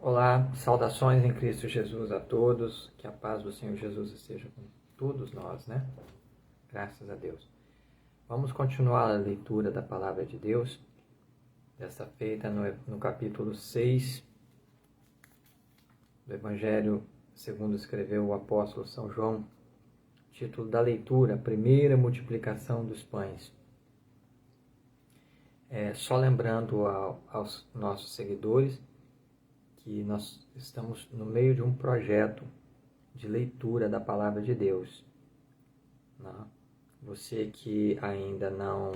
Olá, saudações em Cristo Jesus a todos, que a paz do Senhor Jesus esteja com todos nós, né? Graças a Deus. Vamos continuar a leitura da Palavra de Deus, desta feita no capítulo 6 do Evangelho segundo escreveu o apóstolo São João, título da leitura, Primeira Multiplicação dos Pães. Só lembrando aos nossos seguidores, que nós estamos no meio de um projeto de leitura da Palavra de Deus. Você que ainda não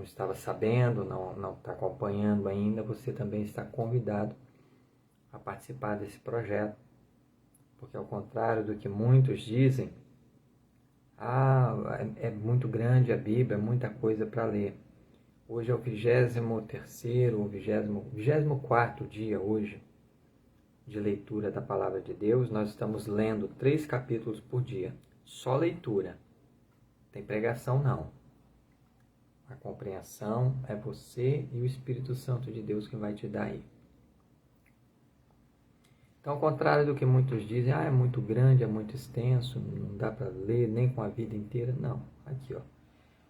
estava sabendo, não está acompanhando ainda, você também está convidado a participar desse projeto, porque ao contrário do que muitos dizem, é muito grande a Bíblia, é muita coisa para ler. Hoje é o 23º ou 24º dia hoje de leitura da Palavra de Deus. Nós estamos lendo 3 capítulos por dia. Só leitura. Tem pregação não. A compreensão é você e o Espírito Santo de Deus que vai te dar aí. Então, ao contrário do que muitos dizem, é muito grande, é muito extenso, não dá para ler nem com a vida inteira. Não, aqui ó.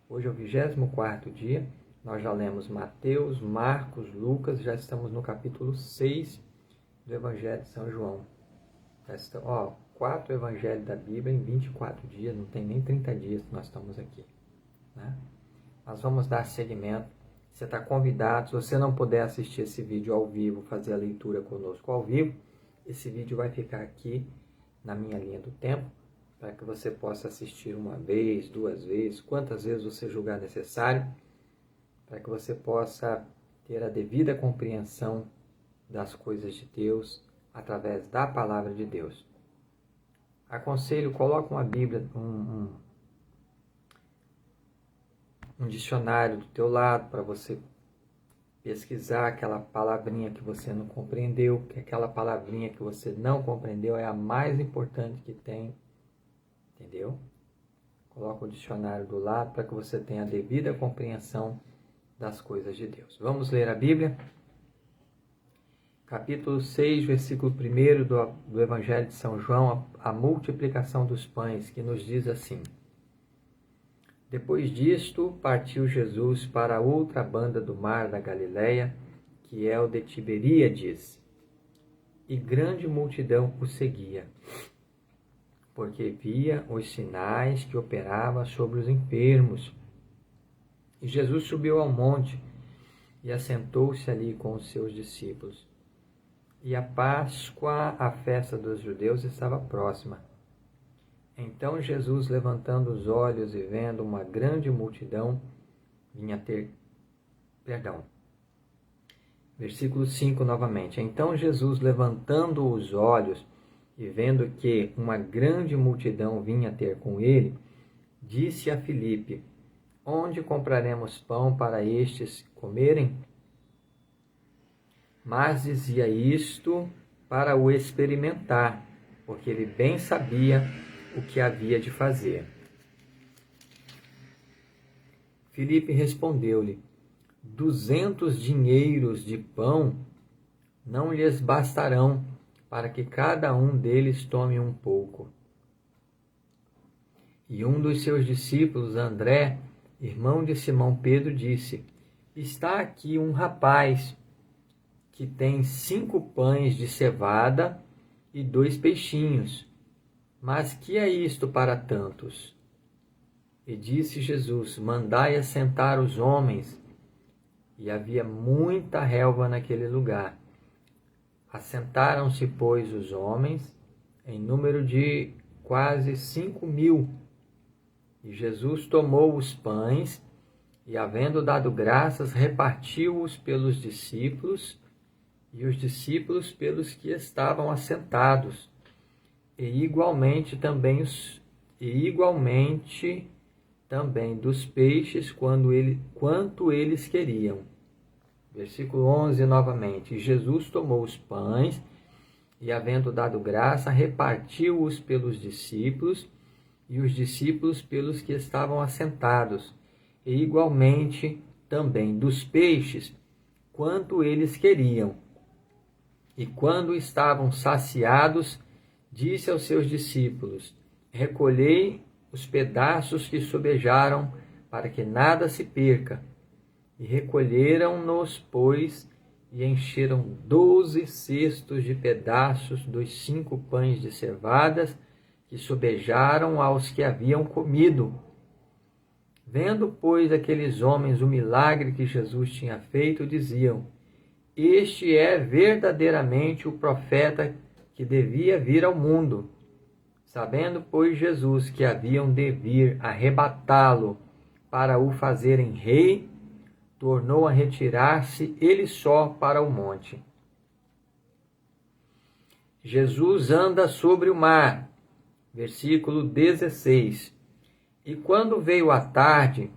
Hoje é o 24º dia. Nós já lemos Mateus, Marcos, Lucas, já estamos no capítulo 6 do Evangelho de São João. 4 evangelhos da Bíblia em 24 dias, não tem nem 30 dias que nós estamos aqui. Né? Nós vamos dar seguimento. Você está convidado, se você não puder assistir esse vídeo ao vivo, fazer a leitura conosco ao vivo, esse vídeo vai ficar aqui na minha linha do tempo, para que você possa assistir uma vez, 2 vezes, quantas vezes você julgar necessário, para que você possa ter a devida compreensão das coisas de Deus através da Palavra de Deus. Aconselho, coloque uma Bíblia, um dicionário do teu lado para você pesquisar aquela palavrinha que você não compreendeu, que aquela palavrinha que você não compreendeu é a mais importante que tem, entendeu? Coloque o dicionário do lado para que você tenha a devida compreensão das coisas de Deus. Vamos ler a Bíblia? Capítulo 6, versículo 1 do Evangelho de São João, a multiplicação dos pães, que nos diz assim: Depois disto, partiu Jesus para a outra banda do mar da Galileia, que é o de Tiberíades, e grande multidão o seguia, porque via os sinais que operava sobre os enfermos. E Jesus subiu ao monte e assentou-se ali com os seus discípulos. E a Páscoa, a festa dos judeus, estava próxima. Então Jesus, levantando os olhos e vendo uma grande multidão, Versículo 5 novamente. Então Jesus, levantando os olhos e vendo que uma grande multidão vinha ter com ele, disse a Filipe: Onde compraremos pão para estes comerem? Mas dizia isto para o experimentar, porque ele bem sabia o que havia de fazer. Filipe respondeu-lhe: 200 dinheiros de pão não lhes bastarão, para que cada um deles tome um pouco. E um dos seus discípulos, André, irmão de Simão Pedro, disse: Está aqui um rapaz que tem 5 pães de cevada e 2 peixinhos. Mas que é isto para tantos? E disse Jesus: Mandai assentar os homens. E havia muita relva naquele lugar. Assentaram-se, pois, os homens, em número de quase 5.000. E Jesus tomou os pães e, havendo dado graças, repartiu-os pelos discípulos e os discípulos pelos que estavam assentados, e igualmente também dos peixes quanto eles queriam. Versículo 11 novamente. E Jesus tomou os pães e, havendo dado graça, repartiu-os pelos discípulos e os discípulos pelos que estavam assentados, e igualmente também dos peixes quanto eles queriam. E quando estavam saciados, disse aos seus discípulos: recolhei os pedaços que sobejaram, para que nada se perca. E recolheram-nos, pois, e encheram 12 cestos de pedaços dos 5 pães de cevadas que sobejaram aos que haviam comido. Vendo, pois, aqueles homens o milagre que Jesus tinha feito, diziam: este é verdadeiramente o profeta que devia vir ao mundo. Sabendo, pois, Jesus que haviam de vir arrebatá-lo para o fazerem rei, tornou a retirar-se ele só para o monte. Jesus anda sobre o mar. Versículo 16. E quando veio a tarde,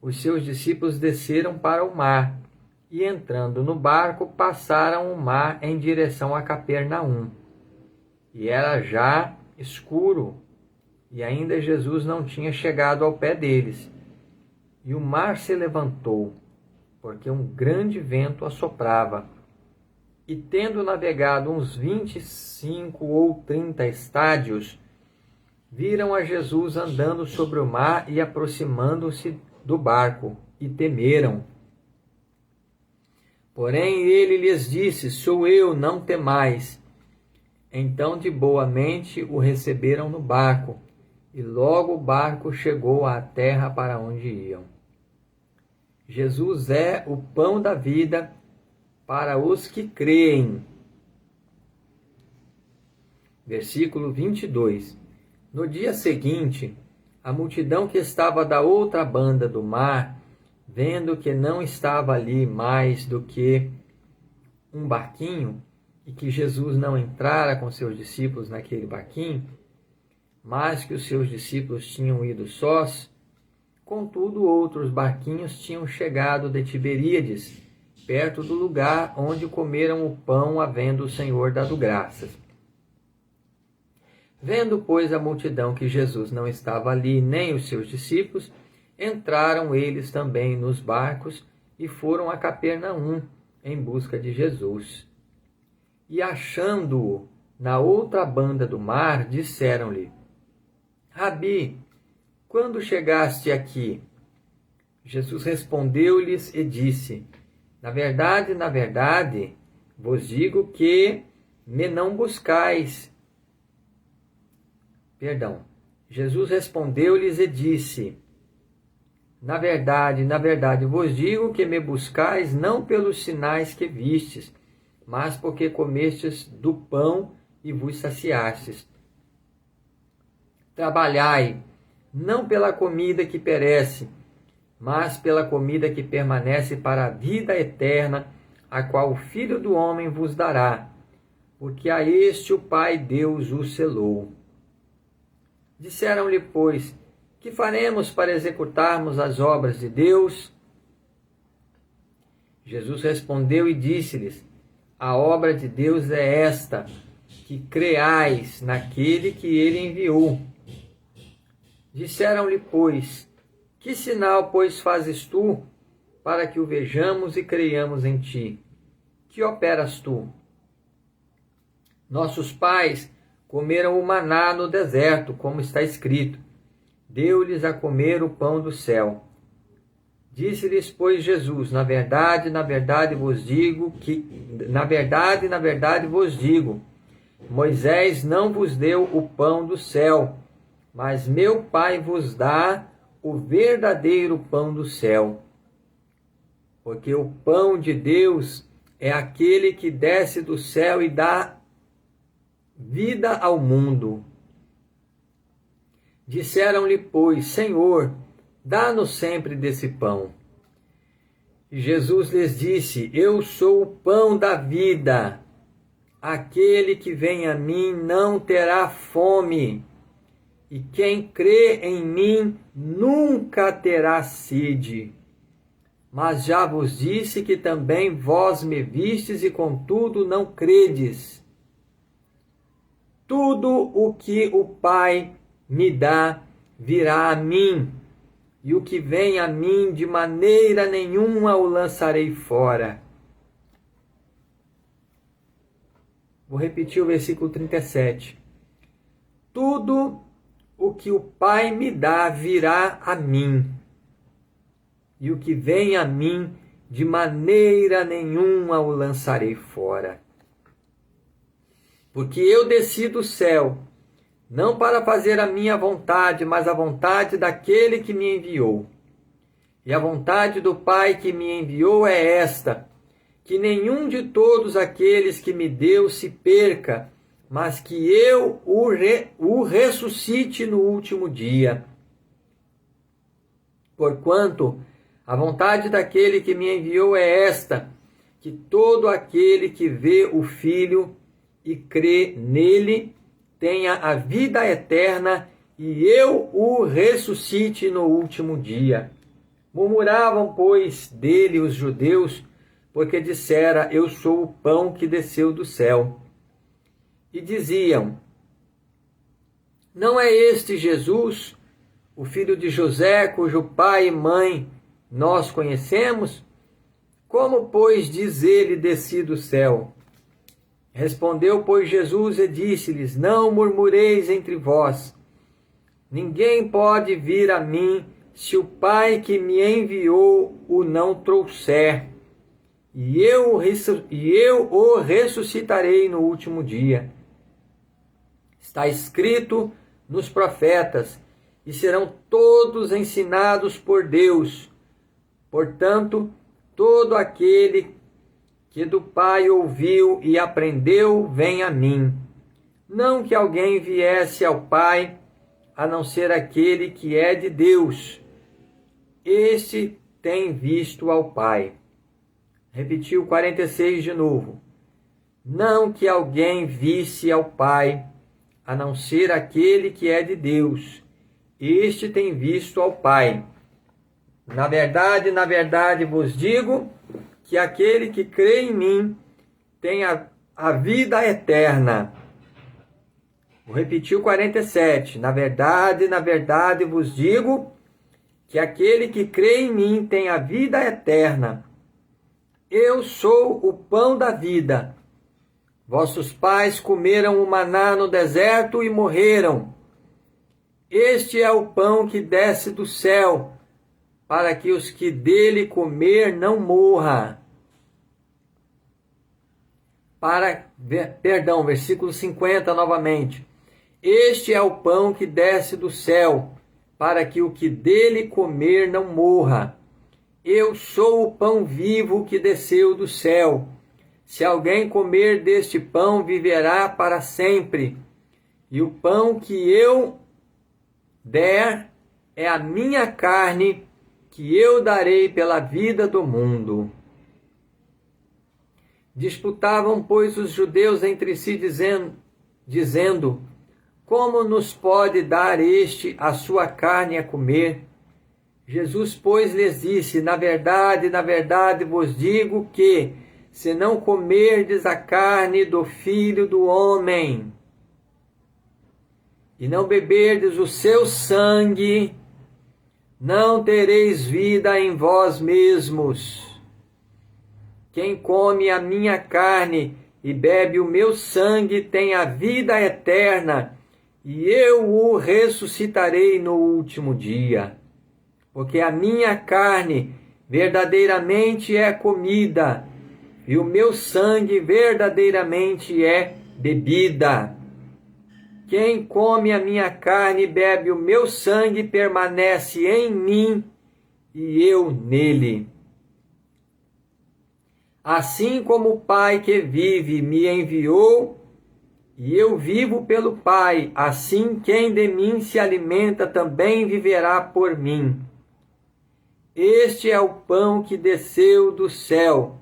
os seus discípulos desceram para o mar, e entrando no barco, passaram o mar em direção a Capernaum. E era já escuro, e ainda Jesus não tinha chegado ao pé deles. E o mar se levantou, porque um grande vento assoprava. E tendo navegado uns 25 ou 30 estádios, viram a Jesus andando sobre o mar e aproximando-se do barco, e temeram. Porém ele lhes disse: sou eu, não temais. Então de boa mente o receberam no barco, e logo o barco chegou à terra para onde iam. Jesus é o pão da vida para os que creem. Versículo 22. No dia seguinte, a multidão que estava da outra banda do mar, vendo que não estava ali mais do que um barquinho, e que Jesus não entrara com seus discípulos naquele barquinho, mas que os seus discípulos tinham ido sós, contudo outros barquinhos tinham chegado de Tiberíades, perto do lugar onde comeram o pão, havendo o Senhor dado graças. Vendo, pois, a multidão que Jesus não estava ali, nem os seus discípulos, entraram eles também nos barcos e foram a Capernaum em busca de Jesus. E achando-o na outra banda do mar, disseram-lhe: Rabi, quando chegaste aqui? Jesus respondeu-lhes e disse: na verdade, vos digo que me não buscais. Jesus respondeu-lhes e disse: na verdade, vos digo que me buscais não pelos sinais que vistes, mas porque comestes do pão e vos saciastes. Trabalhai, não pela comida que perece, mas pela comida que permanece para a vida eterna, a qual o Filho do Homem vos dará, porque a este o Pai Deus o selou. Disseram-lhe, pois: que faremos para executarmos as obras de Deus? Jesus respondeu e disse-lhes: a obra de Deus é esta, que creais naquele que ele enviou. Disseram-lhe, pois: que sinal, pois, fazes tu, para que o vejamos e creiamos em ti? Que operas tu? Nossos pais comeram o maná no deserto, como está escrito: deu-lhes a comer o pão do céu. Disse-lhes, pois, Jesus: na verdade vos digo, Moisés não vos deu o pão do céu, mas meu Pai vos dá o verdadeiro pão do céu. Porque o pão de Deus é aquele que desce do céu e dá vida ao mundo. Disseram-lhe, pois: Senhor, dá-nos sempre desse pão. E Jesus lhes disse: eu sou o pão da vida. Aquele que vem a mim não terá fome, e quem crê em mim nunca terá sede. Mas já vos disse que também vós me vistes e contudo não credes. Tudo o que o Pai me dá virá a mim, e o que vem a mim de maneira nenhuma o lançarei fora. Vou repetir o versículo 37. Tudo o que o Pai me dá virá a mim, e o que vem a mim, de maneira nenhuma o lançarei fora. Porque eu desci do céu, não para fazer a minha vontade, mas a vontade daquele que me enviou. E a vontade do Pai que me enviou é esta, que nenhum de todos aqueles que me deu se perca, mas que eu o ressuscite no último dia. Porquanto a vontade daquele que me enviou é esta, que todo aquele que vê o Filho e crê nele tenha a vida eterna, e eu o ressuscite no último dia. Murmuravam, pois, dele os judeus, porque dissera, eu sou o pão que desceu do céu. E diziam, não é este Jesus, o filho de José, cujo pai e mãe nós conhecemos? Como, pois, diz ele, desci do céu? Respondeu, pois, Jesus e disse-lhes, não murmureis entre vós. Ninguém pode vir a mim, se o Pai que me enviou o não trouxer, e eu o ressuscitarei no último dia. Está escrito nos profetas, e serão todos ensinados por Deus. Portanto, todo aquele que do Pai ouviu e aprendeu, vem a mim. Não que alguém viesse ao Pai, a não ser aquele que é de Deus. Este tem visto ao Pai. Repetiu 46 de novo. Não que alguém visse ao Pai, a não ser aquele que é de Deus. Este tem visto ao Pai. Na verdade vos digo que aquele que crê em mim tem a vida eterna. Vou repetir o 47. Na verdade vos digo que aquele que crê em mim tem a vida eterna. Eu sou o pão da vida. Vossos pais comeram o maná no deserto e morreram. Este é o pão que desce do céu, para que os que dele comer não morra. Versículo 50 novamente. Este é o pão que desce do céu, para que o que dele comer não morra. Eu sou o pão vivo que desceu do céu. Se alguém comer deste pão, viverá para sempre. E o pão que eu der é a minha carne, que eu darei pela vida do mundo. Disputavam, pois, os judeus entre si, dizendo, como nos pode dar este a sua carne a comer? Jesus, pois, lhes disse, na verdade vos digo que, se não comerdes a carne do Filho do Homem, e não beberdes o seu sangue, não tereis vida em vós mesmos. Quem come a minha carne e bebe o meu sangue tem a vida eterna, e eu o ressuscitarei no último dia. Porque a minha carne verdadeiramente é comida, e o meu sangue verdadeiramente é bebida. Quem come a minha carne e bebe o meu sangue permanece em mim, e eu nele. Assim como o Pai que vive me enviou, e eu vivo pelo Pai, assim quem de mim se alimenta também viverá por mim. Este é o pão que desceu do céu.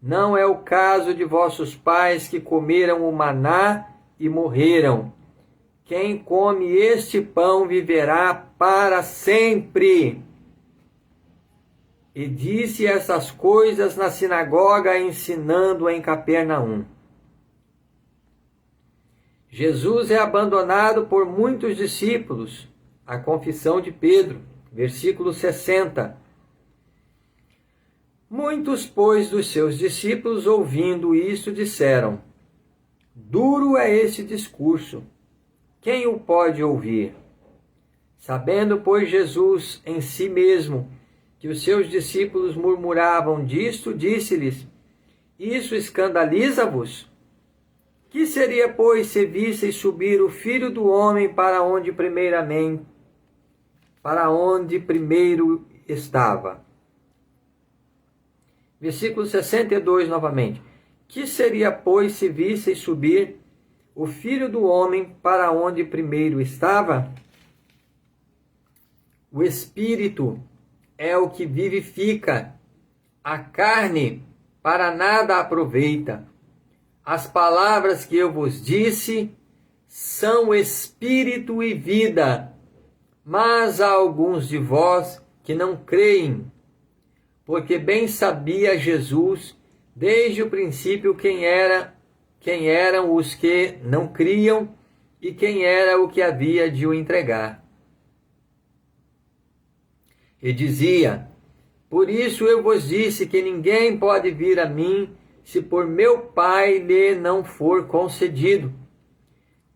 Não é o caso de vossos pais que comeram o maná e morreram. Quem come este pão viverá para sempre. E disse essas coisas na sinagoga, ensinando em Capernaum. Jesus é abandonado por muitos discípulos. A confissão de Pedro, versículo 60. Muitos, pois, dos seus discípulos, ouvindo isto, disseram, Duro é este discurso. Quem o pode ouvir? Sabendo, pois, Jesus em si mesmo que os seus discípulos murmuravam disto, disse-lhes: Isso escandaliza-vos? Que seria, pois, se visseis subir o Filho do Homem para onde primeiro estava? Versículo 62 novamente. Que seria, pois, se visseis subir o Filho do Homem para onde primeiro estava? O Espírito é o que vivifica, a carne para nada aproveita. As palavras que eu vos disse são espírito e vida, mas há alguns de vós que não creem, porque bem sabia Jesus desde o princípio quem eram os que não criam e quem era o que havia de o entregar. E dizia: Por isso eu vos disse que ninguém pode vir a mim se por meu Pai lhe não for concedido.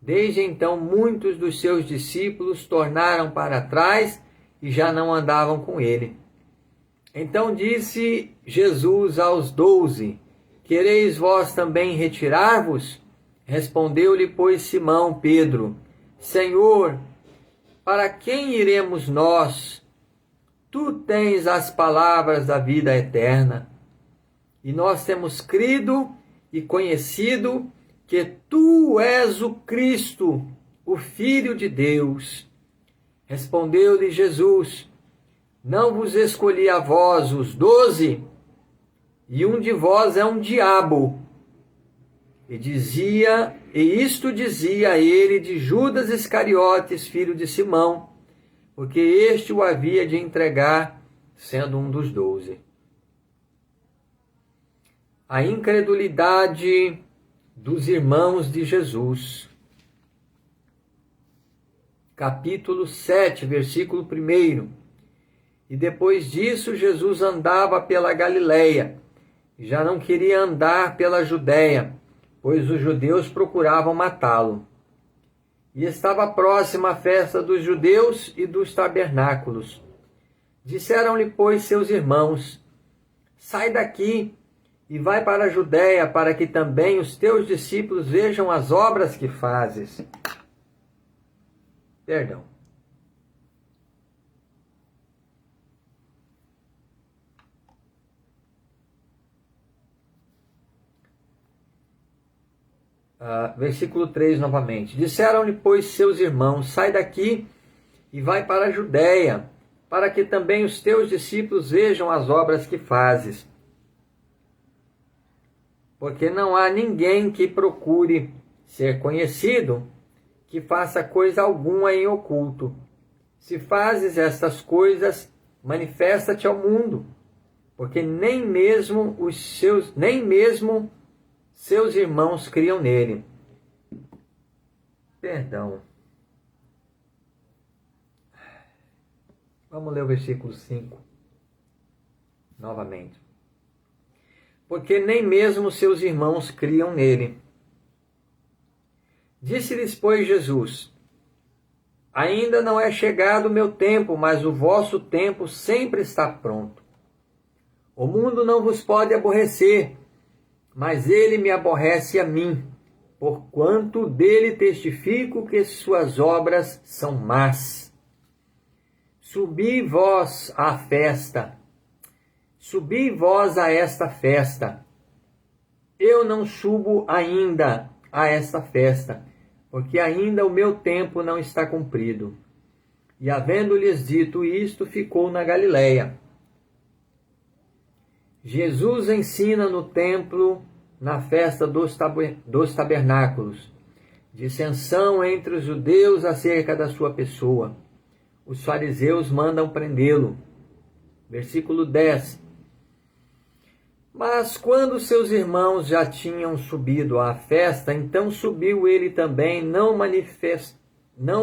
Desde então muitos dos seus discípulos tornaram para trás e já não andavam com ele. Então disse Jesus aos 12: Quereis vós também retirar-vos? Respondeu-lhe, pois, Simão Pedro: Senhor, para quem iremos nós? Tu tens as palavras da vida eterna. E nós temos crido e conhecido que tu és o Cristo, o Filho de Deus. Respondeu-lhe Jesus: Não vos escolhi a vós os 12, e um de vós é um diabo. E isto dizia ele de Judas Iscariotes, filho de Simão, porque este o havia de entregar, sendo um dos 12. A incredulidade dos irmãos de Jesus. Capítulo 7, versículo 1. E depois disso Jesus andava pela Galileia, e já não queria andar pela Judéia, pois os judeus procuravam matá-lo. E estava próxima a festa dos judeus e dos tabernáculos. Disseram-lhe, pois, seus irmãos: Sai daqui e vai para a Judéia, para que também os teus discípulos vejam as obras que fazes. Perdão. Versículo 3 novamente. Disseram-lhe, pois, seus irmãos: Sai daqui e vai para a Judéia, para que também os teus discípulos vejam as obras que fazes. Porque não há ninguém que procure ser conhecido, que faça coisa alguma em oculto. Se fazes estas coisas, manifesta-te ao mundo, porque nem mesmo seus irmãos criam nele. Perdão. Vamos ler o versículo 5 novamente. Porque nem mesmo seus irmãos criam nele. Disse-lhes, pois, Jesus: Ainda não é chegado o meu tempo, mas o vosso tempo sempre está pronto. O mundo não vos pode aborrecer, mas ele me aborrece a mim, porquanto dele testifico que suas obras são más. Subi vós a esta festa. Eu não subo ainda a esta festa, porque ainda o meu tempo não está cumprido. E havendo-lhes dito isto, ficou na Galileia. Jesus ensina no templo, na festa dos tabernáculos, dissensão entre os judeus acerca da sua pessoa. Os fariseus mandam prendê-lo. Versículo 10. Mas quando seus irmãos já tinham subido à festa, então subiu ele também, não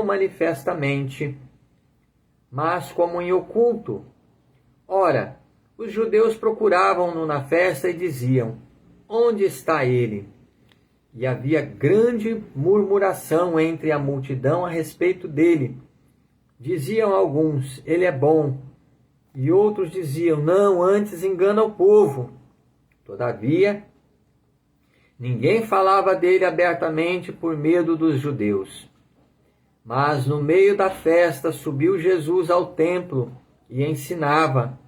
manifestamente, mas como em oculto. Ora, os judeus procuravam-no na festa e diziam: Onde está ele? e havia grande murmuração entre a multidão a respeito dele. Diziam alguns: ele é bom, e outros diziam: não, antes engana o povo. Todavia, ninguém falava dele abertamente por medo dos judeus. Mas no meio da festa subiu Jesus ao templo e ensinava.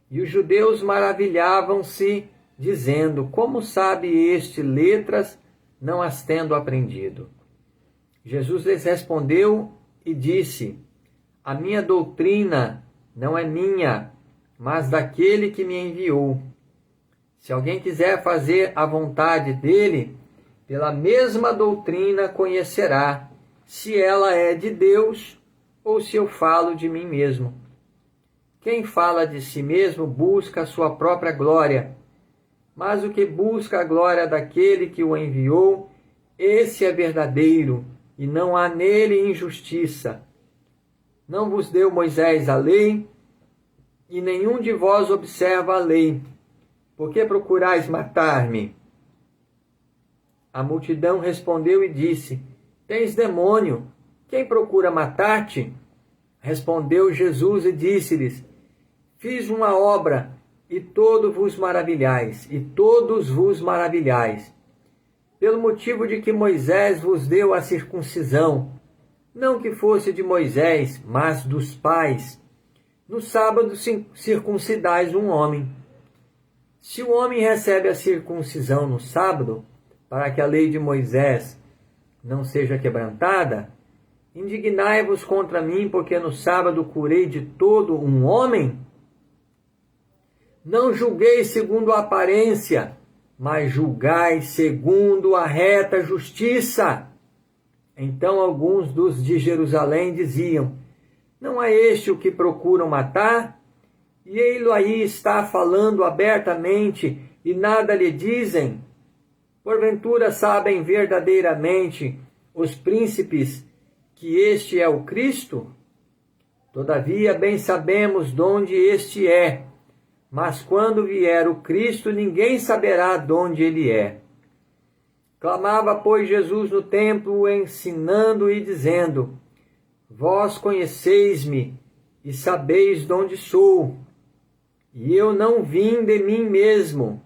E os judeus maravilhavam-se, dizendo: como sabe este letras, não as tendo aprendido? Jesus lhes respondeu e disse: a minha doutrina não é minha, mas daquele que me enviou. Se alguém quiser fazer a vontade dele, pela mesma doutrina conhecerá se ela é de Deus ou se eu falo de mim mesmo. Quem fala de si mesmo busca a sua própria glória, mas o que busca a glória daquele que o enviou, esse é verdadeiro, e não há nele injustiça. Não vos deu Moisés a lei, e nenhum de vós observa a lei. Por que procurais matar-me? A multidão respondeu e disse: tens demônio, quem procura matar-te? Respondeu Jesus e disse-lhes: fiz uma obra, e todos vos maravilhais, pelo motivo de que Moisés vos deu a circuncisão, não que fosse de Moisés, mas dos pais. No sábado circuncidais um homem. Se o homem recebe a circuncisão no sábado, para que a lei de Moisés não seja quebrantada, indignai-vos contra mim, porque no sábado curei de todo um homem? Não julgueis segundo a aparência, mas julgai segundo a reta justiça. Então alguns dos de Jerusalém diziam: não é este o que procuram matar? E ele aí está falando abertamente e nada lhe dizem? Porventura sabem verdadeiramente os príncipes que este é o Cristo? Todavia bem sabemos de onde este é, mas quando vier o Cristo ninguém saberá de onde ele é. Clamava, pois, Jesus no templo, ensinando e dizendo: vós conheceis-me e sabeis de onde sou, e eu não vim de mim mesmo,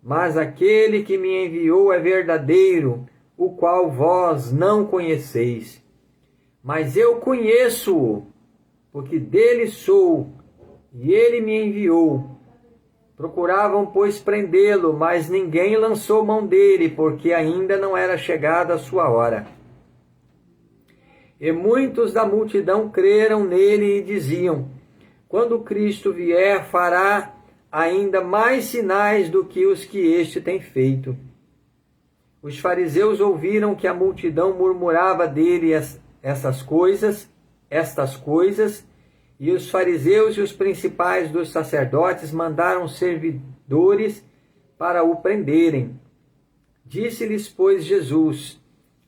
mas aquele que me enviou é verdadeiro, o qual vós não conheceis. Mas eu conheço-o, porque dele sou, e ele me enviou. Procuravam, pois, prendê-lo, mas ninguém lançou mão dele, porque ainda não era chegada a sua hora. E muitos da multidão creram nele e diziam: quando Cristo vier, fará ainda mais sinais do que os que este tem feito. Os fariseus ouviram que a multidão murmurava dele estas coisas, e os fariseus e os principais dos sacerdotes mandaram servidores para o prenderem. Disse-lhes, pois, Jesus: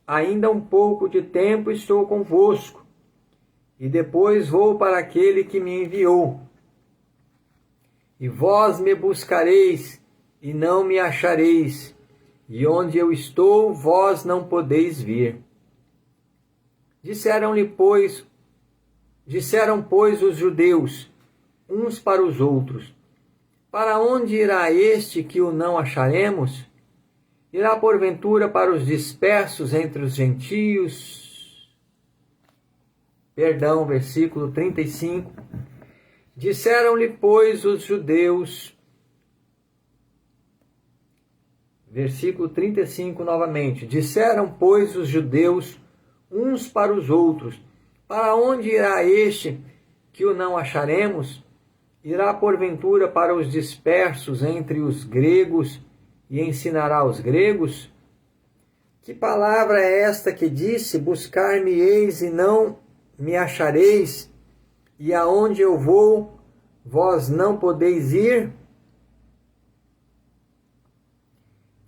ainda um pouco de tempo estou convosco, e depois vou para aquele que me enviou. E vós me buscareis, e não me achareis, e onde eu estou, vós não podeis vir. Disseram, pois, os judeus, uns para os outros: para onde irá este que o não acharemos? Irá porventura para os dispersos entre os gentios? Versículo 35. Disseram-lhe, pois, os judeus, versículo 35 novamente. Disseram, pois, os judeus uns para os outros: para onde irá este que o não acharemos? Irá porventura para os dispersos entre os gregos e ensinará aos gregos? Que palavra é esta que disse: buscar-me-eis e não me achareis, e aonde eu vou, vós não podeis ir?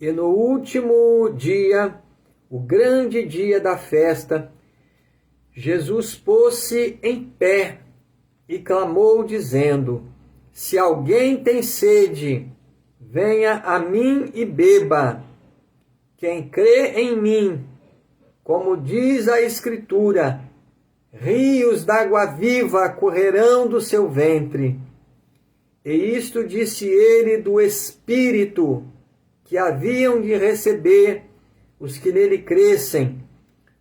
E no último dia, o grande dia da festa, Jesus pôs-se em pé e clamou, dizendo: se alguém tem sede, venha a mim e beba. Quem crê em mim, como diz a Escritura, rios d'água viva correrão do seu ventre. E isto disse ele do Espírito que haviam de receber os que nele crescem,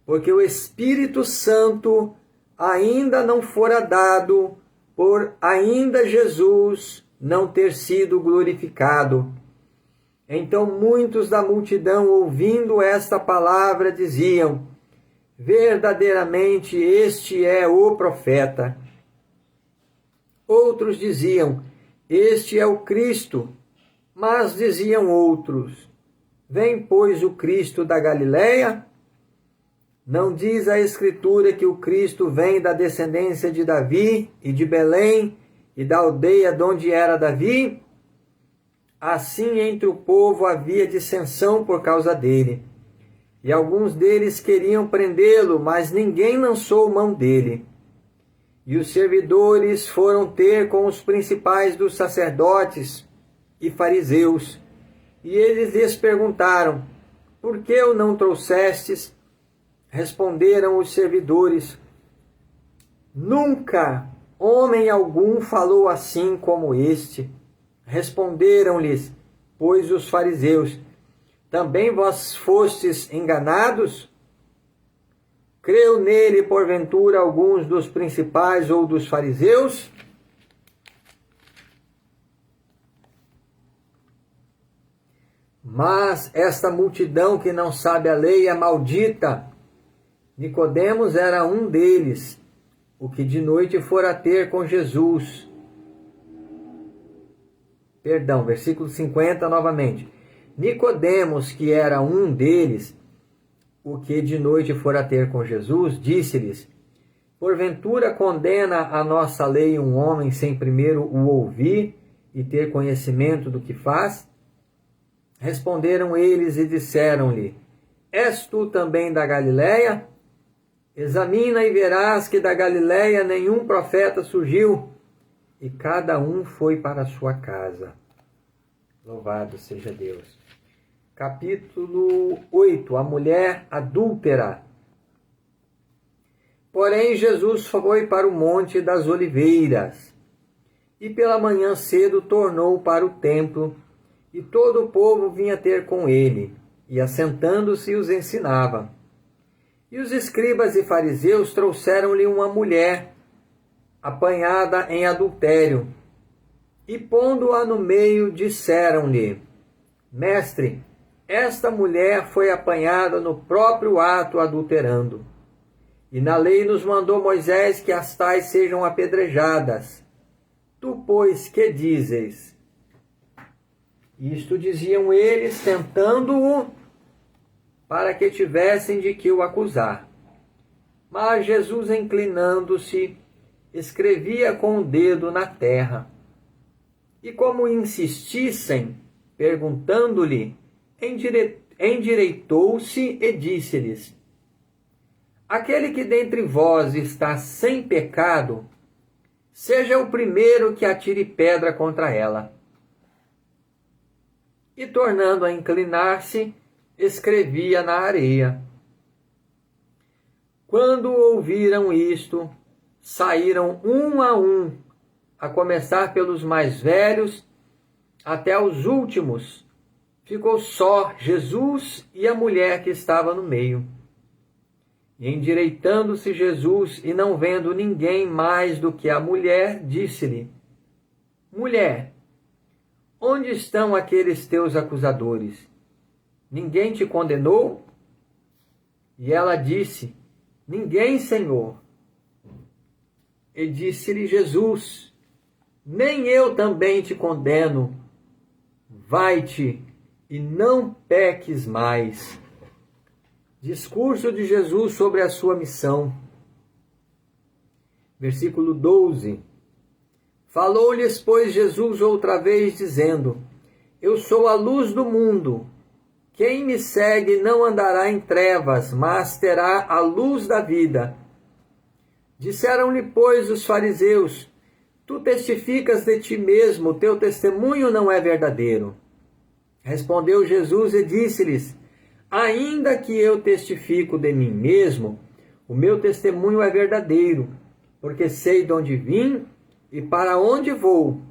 porque o Espírito Santo ainda não fora dado, por ainda Jesus não ter sido glorificado. Então muitos da multidão, ouvindo esta palavra, diziam: verdadeiramente este é o profeta. Outros diziam: este é o Cristo. Mas diziam outros: vem, pois, o Cristo da Galileia? Não diz a Escritura que o Cristo vem da descendência de Davi e de Belém e da aldeia de onde era Davi? Assim entre o povo havia dissensão por causa dele. E alguns deles queriam prendê-lo, mas ninguém lançou mão dele. E os servidores foram ter com os principais dos sacerdotes e fariseus, e eles lhes perguntaram: por que o não trouxestes? Responderam os servidores: nunca homem algum falou assim como este. Responderam-lhes, pois, os fariseus: também vós fostes enganados? Creu nele, porventura, alguns dos principais ou dos fariseus? Mas esta multidão que não sabe a lei é maldita. Nicodemos era um deles, o que de noite fora ter com Jesus. Versículo 50 novamente. Nicodemos, que era um deles, o que de noite fora ter com Jesus, disse-lhes: porventura condena a nossa lei um homem sem primeiro o ouvir e ter conhecimento do que faz? Responderam eles e disseram-lhe: és tu também da Galileia? Examina e verás que da Galileia nenhum profeta surgiu. E cada um foi para a sua casa. Louvado seja Deus. Capítulo 8. A mulher adúltera. Porém, Jesus foi para o Monte das Oliveiras, e pela manhã cedo tornou para o templo, e todo o povo vinha ter com ele, e assentando-se os ensinava. E os escribas e fariseus trouxeram-lhe uma mulher apanhada em adultério, e pondo-a no meio, disseram-lhe: mestre, esta mulher foi apanhada no próprio ato adulterando. E na lei nos mandou Moisés que as tais sejam apedrejadas. Tu, pois, que dizes? Isto diziam eles, tentando-o, para que tivessem de que o acusar. Mas Jesus, inclinando-se, escrevia com o dedo na terra. E como insistissem, perguntando-lhe, endireitou-se e disse-lhes: aquele que dentre vós está sem pecado, seja o primeiro que atire pedra contra ela. E tornando a inclinar-se, escrevia na areia. Quando ouviram isto, saíram um, a começar pelos mais velhos até os últimos. Ficou só Jesus e a mulher que estava no meio. E endireitando-se Jesus, e não vendo ninguém mais do que a mulher, disse-lhe: mulher, onde estão aqueles teus acusadores? Ninguém te condenou? E ela disse: ninguém, Senhor. E disse-lhe Jesus: nem eu também te condeno. Vai-te e não peques mais. Discurso de Jesus sobre a sua missão. Versículo 12. Falou-lhes, pois, Jesus outra vez, dizendo: eu sou a luz do mundo. Quem me segue não andará em trevas, mas terá a luz da vida. Disseram-lhe, pois, os fariseus: tu testificas de ti mesmo, teu testemunho não é verdadeiro. Respondeu Jesus e disse-lhes: Ainda que eu testifico de mim mesmo, o meu testemunho é verdadeiro, porque sei de onde vim e para onde vou.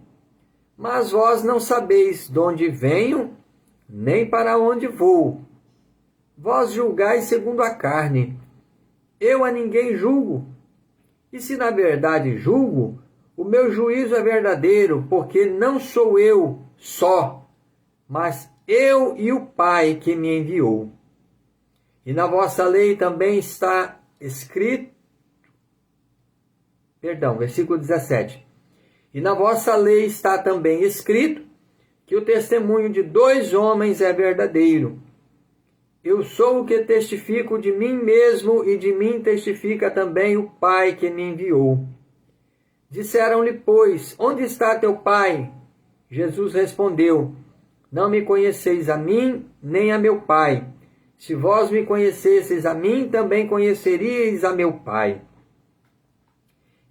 Mas vós não sabeis de onde venho, nem para onde vou. Vós julgais segundo a carne. Eu a ninguém julgo. E se na verdade julgo, o meu juízo é verdadeiro, porque não sou eu só, mas eu e o Pai que me enviou. E na vossa lei também está escrito, versículo 17. E na vossa lei está também escrito que o testemunho de 2 homens é verdadeiro. Eu sou o que testifico de mim mesmo, e de mim testifica também o Pai que me enviou. Disseram-lhe, pois, onde está teu Pai? Jesus respondeu, não me conheceis a mim, nem a meu Pai. Se vós me conhecesseis a mim, também conheceríeis a meu Pai.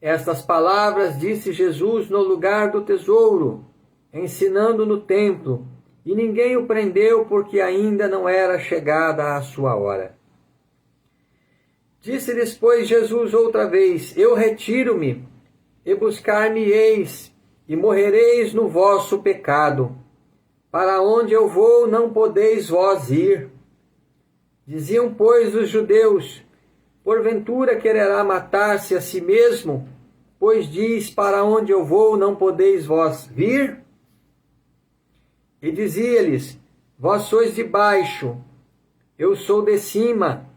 Estas palavras disse Jesus no lugar do tesouro, ensinando no templo, e ninguém o prendeu porque ainda não era chegada a sua hora. Disse-lhes, pois, Jesus outra vez, eu retiro-me, e buscar-me-eis, e morrereis no vosso pecado. Para onde eu vou, não podeis vós ir. Diziam, pois, os judeus, porventura quererá matar-se a si mesmo, pois diz, para onde eu vou, não podeis vós vir? E dizia-lhes, vós sois de baixo, eu sou de cima,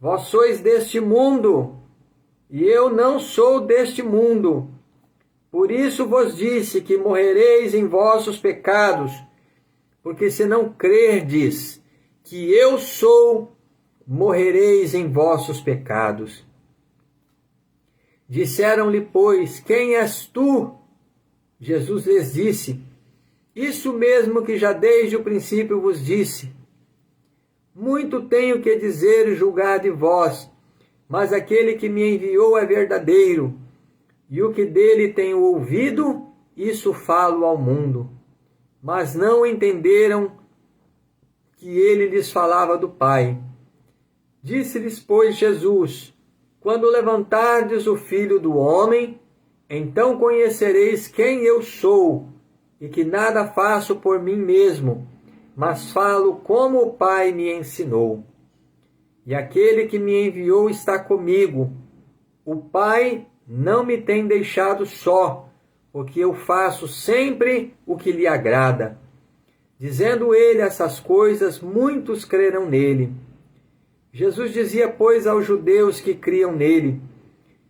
vós sois deste mundo, e eu não sou deste mundo. Por isso vos disse que morrereis em vossos pecados, porque se não crerdes que eu sou, morrereis em vossos pecados. Disseram-lhe, pois, quem és tu? Jesus lhes disse, isso mesmo que já desde o princípio vos disse. Muito tenho que dizer e julgar de vós, mas aquele que me enviou é verdadeiro, e o que dele tenho ouvido, isso falo ao mundo. Mas não entenderam que ele lhes falava do Pai. Disse-lhes, pois, Jesus, quando levantardes o Filho do Homem, então conhecereis quem eu sou, e que nada faço por mim mesmo, mas falo como o Pai me ensinou. E aquele que me enviou está comigo. O Pai não me tem deixado só, porque eu faço sempre o que lhe agrada. Dizendo ele essas coisas, muitos creram nele. Jesus dizia, pois, aos judeus que criam nele,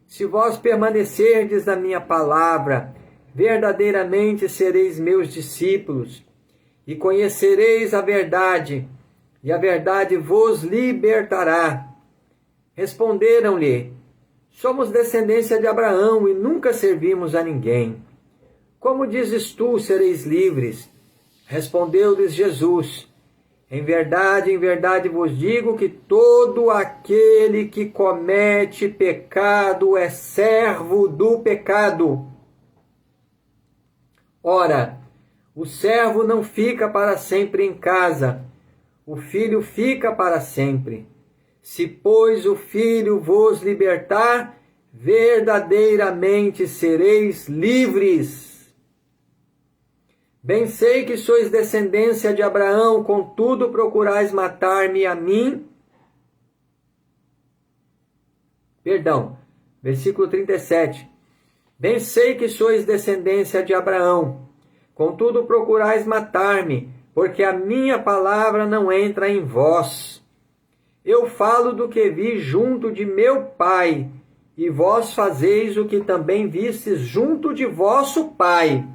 se vós permanecerdes na minha palavra, verdadeiramente sereis meus discípulos, e conhecereis a verdade, e a verdade vos libertará. Responderam-lhe, somos descendência de Abraão, e nunca servimos a ninguém. Como dizes tu, sereis livres? Respondeu-lhes Jesus, em verdade vos digo que todo aquele que comete pecado é servo do pecado. Ora, o servo não fica para sempre em casa, o filho fica para sempre. Se, pois, o Filho vos libertar, verdadeiramente sereis livres. Bem sei que sois descendência de Abraão, contudo procurais matar-me a mim. Versículo 37. Bem sei que sois descendência de Abraão, contudo procurais matar-me, porque a minha palavra não entra em vós. Eu falo do que vi junto de meu Pai, e vós fazeis o que também vistes junto de vosso pai.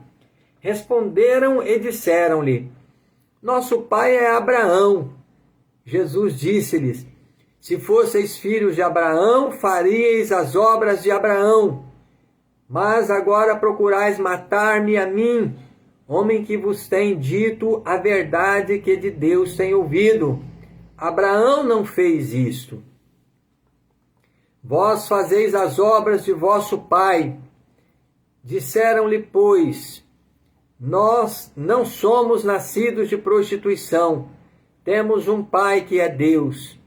Responderam e disseram-lhe, nosso pai é Abraão. Jesus disse-lhes, se fosseis filhos de Abraão, faríeis as obras de Abraão. Mas agora procurais matar-me a mim, homem que vos tem dito a verdade que de Deus tem ouvido. Abraão não fez isto. Vós fazeis as obras de vosso pai. Disseram-lhe, pois, nós não somos nascidos de prostituição, temos um Pai que é Deus.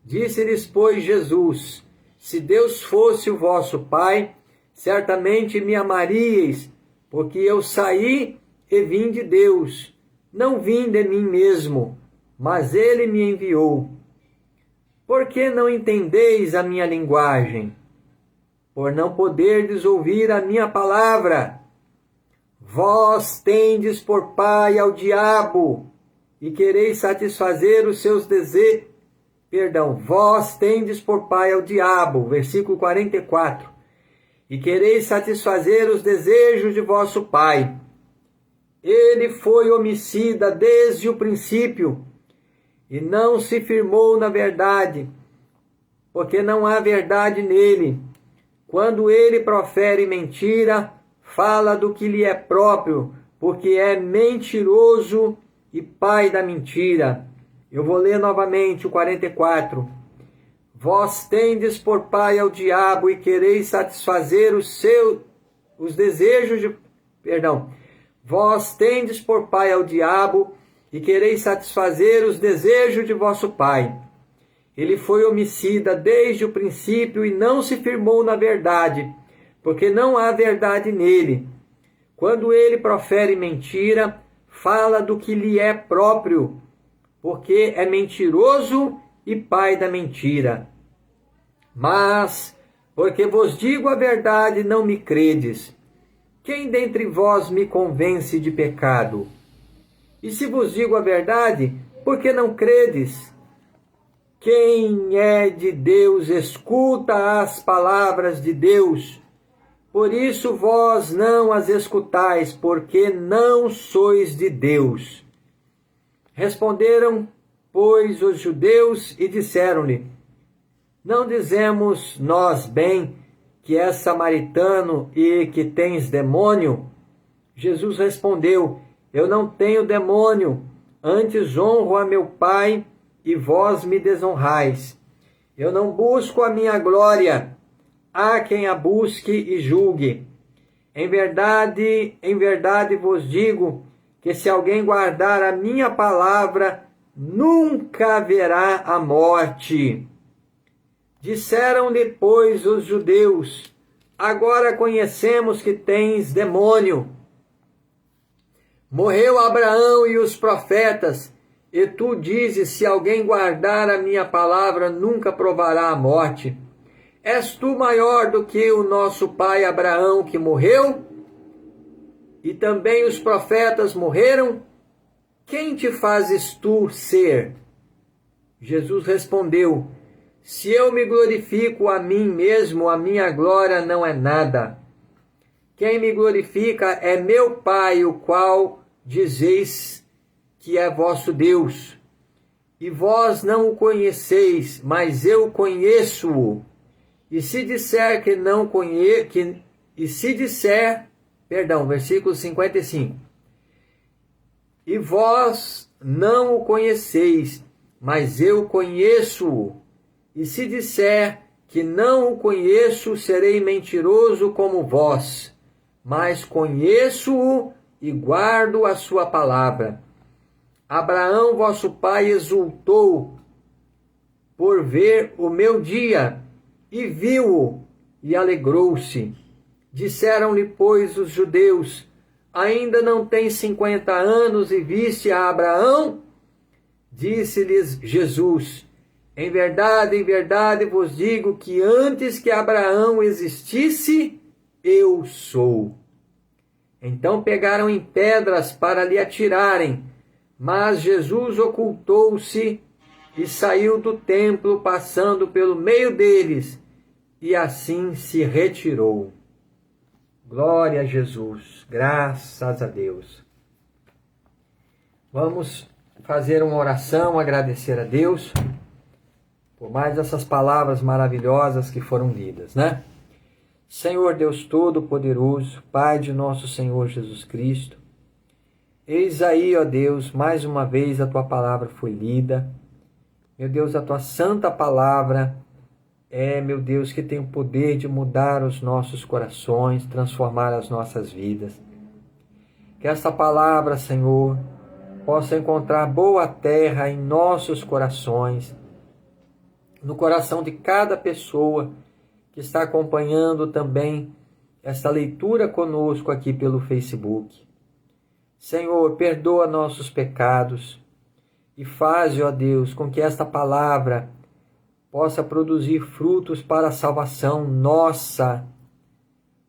Disse-lhes, pois, Jesus: se Deus fosse o vosso Pai, certamente me amaríeis, porque eu saí e vim de Deus. Não vim de mim mesmo, mas ele me enviou. Por que não entendeis a minha linguagem? Por não poderdes ouvir a minha palavra. Vós tendes por pai ao diabo, e quereis satisfazer os seus desejos. Vós tendes por pai ao diabo, versículo 44. E quereis satisfazer os desejos de vosso pai. Ele foi homicida desde o princípio, e não se firmou na verdade, porque não há verdade nele. Quando ele profere mentira, fala do que lhe é próprio, porque é mentiroso e pai da mentira. Eu vou ler novamente o 44. Vós tendes por pai ao diabo e quereis satisfazer os desejos de... Vós tendes por pai ao diabo e quereis satisfazer os desejos de vosso pai. Ele foi homicida desde o princípio e não se firmou na verdade, porque não há verdade nele. Quando ele profere mentira, fala do que lhe é próprio, porque é mentiroso e pai da mentira. Mas, porque vos digo a verdade, não me credes. Quem dentre vós me convence de pecado? E se vos digo a verdade, por que não credes? Quem é de Deus escuta as palavras de Deus. Por isso vós não as escutais, porque não sois de Deus. Responderam, pois, os judeus e disseram-lhe: não dizemos nós bem que és samaritano e que tens demônio? Jesus respondeu: eu não tenho demônio, antes honro a meu Pai e vós me desonrais. Eu não busco a minha glória, há quem a busque e julgue. Em verdade vos digo que se alguém guardar a minha palavra, nunca verá a morte. Disseram-lhe, pois, os judeus: agora conhecemos que tens demônio. Morreu Abraão e os profetas, e tu dizes: se alguém guardar a minha palavra, nunca provará a morte. És tu maior do que o nosso pai Abraão, que morreu? E também os profetas morreram? Quem te fazes tu ser? Jesus respondeu: se eu me glorifico a mim mesmo, a minha glória não é nada. Quem me glorifica é meu Pai, o qual dizeis que é vosso Deus. E vós não o conheceis, mas eu conheço-o. E se disser que não conheço, versículo 55. E vós não o conheceis, mas eu conheço-o. E se disser que não o conheço, serei mentiroso como vós, mas conheço-o e guardo a sua palavra. Abraão, vosso pai, exultou por ver o meu dia, e viu-o, e alegrou-se. Disseram-lhe, pois, os judeus: ainda não tens 50 anos e viste a Abraão? Disse-lhes Jesus: em verdade vos digo que antes que Abraão existisse, eu sou. Então pegaram em pedras para lhe atirarem, mas Jesus ocultou-se e saiu do templo, passando pelo meio deles, e assim se retirou. Glória a Jesus, graças a Deus. Vamos fazer uma oração, agradecer a Deus por mais essas palavras maravilhosas que foram lidas, né? Senhor Deus Todo-Poderoso, Pai de nosso Senhor Jesus Cristo, eis aí, ó Deus, mais uma vez a Tua palavra foi lida. Meu Deus, a Tua santa palavra meu Deus, que tem o poder de mudar os nossos corações, transformar as nossas vidas. Que essa palavra, Senhor, possa encontrar boa terra em nossos corações, no coração de cada pessoa que está acompanhando também esta leitura conosco aqui pelo Facebook. Senhor, perdoa nossos pecados e faz, ó Deus, com que esta palavra possa produzir frutos para a salvação nossa,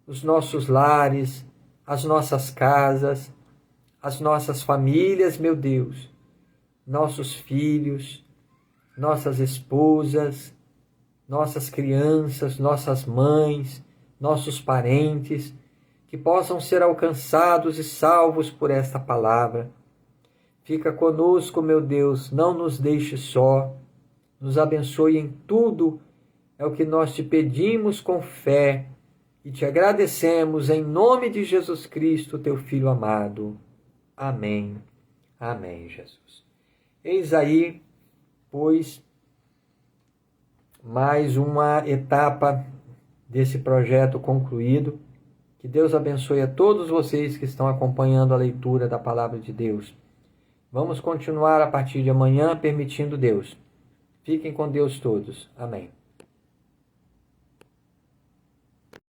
os nossos lares, as nossas casas, as nossas famílias, meu Deus, nossos filhos, nossas esposas, nossas crianças, nossas mães, nossos parentes, que possam ser alcançados e salvos por esta palavra. Fica conosco, meu Deus, não nos deixe só, nos abençoe em tudo, é o que nós te pedimos com fé e te agradecemos em nome de Jesus Cristo, teu Filho amado. Amém. Amém, Jesus. Eis aí, pois, mais uma etapa desse projeto concluído. Que Deus abençoe a todos vocês que estão acompanhando a leitura da Palavra de Deus. Vamos continuar a partir de amanhã, permitindo Deus. Fiquem com Deus todos. Amém.